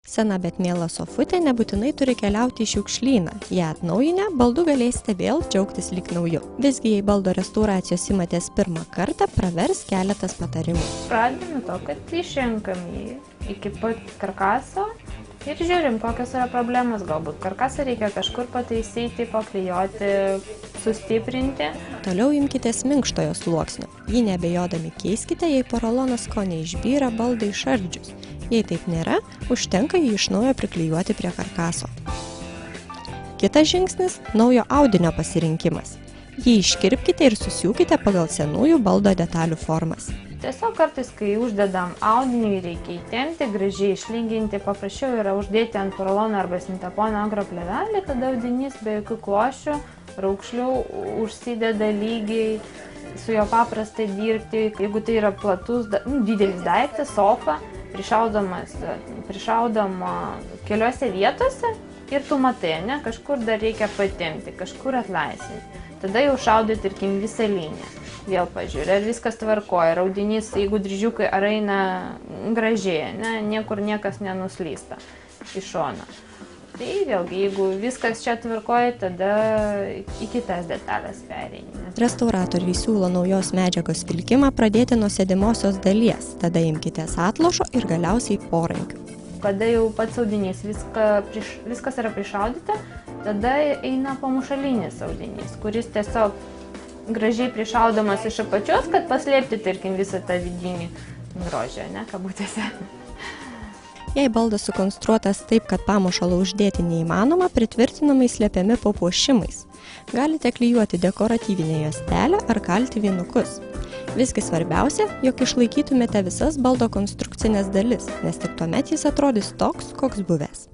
Sena bet miela sofutė nebūtinai turi keliauti į šiukšlyną. Ją atnaujinę, baldu galėsite vėl džiaugtis lyg nauju. Visgi, jei baldo restauracijos imatės pirmą kartą, pravers keletas patarimų. Pradedame to, kad išrenkam jį iki pat karkaso ir žiūrim, kokios yra problemos. Galbūt karkasą reikia kažkur pataisyti, paklijuoti, sustiprinti. Toliau imkitės minkštojo sluoksnio. Jį neabejodami keiskite, jei porolonas kone išbyra baldą išardžius. Jei taip nėra, užtenka jį iš naujo priklijuoti prie karkaso. Kitas žingsnis – naujo audinio pasirinkimas. Jį iškirpkite ir susiūkite pagal senųjų baldo detalių formas. Tiesiog kartais, kai uždedam audinį, reikia įtempti, gražiai išlyginti, paprasčiau yra uždėti ant porolono arba sintepono agroplėvelį, tada audinys be jokių klošių, raukšlių užsideda lygiai, su juo paprastai dirbti. Jeigu tai yra platus, didelis daiktas, sofa, prišaudama keliose vietose ir tu matai, ne, kažkur dar reikia patempti, kažkur atlaisvinti. Tada jau šaudai, tarkim, visą liniją. Vėl pažiūrė, ar viskas tvarkoja, audinys, jeigu dryžiukai ar eina gražiai, ne, niekur niekas nenuslysta iš šono. Tai vėlgi, jeigu viskas čia tvarkoja, tada į kitas detalės pereini. Restauratoriai siūlo naujos medžiagos vilkimą pradėti nuo sėdimosios dalies, tada imkitės atlošo ir galiausiai porankių. Kada jau pats audinys, viskas yra prišaudyta, tada eina pamušalinis audinys, kuris tiesiog gražiai prišaudamas iš apačios, kad paslėpti, tarkim, visą tą vidinį grožį, ne, kabutėse. Jei baldas sukonstruotas taip, kad pamušalą uždėti neįmanoma, pritvirtinamai slėpiami papuošimais. Galite klijuoti dekoratyvinę juostelę ar kalti vynukus. Visgi svarbiausia, jog išlaikytumėte visas baldo konstrukcinės dalis, nes tik tuomet jis atrodys toks, koks buvęs.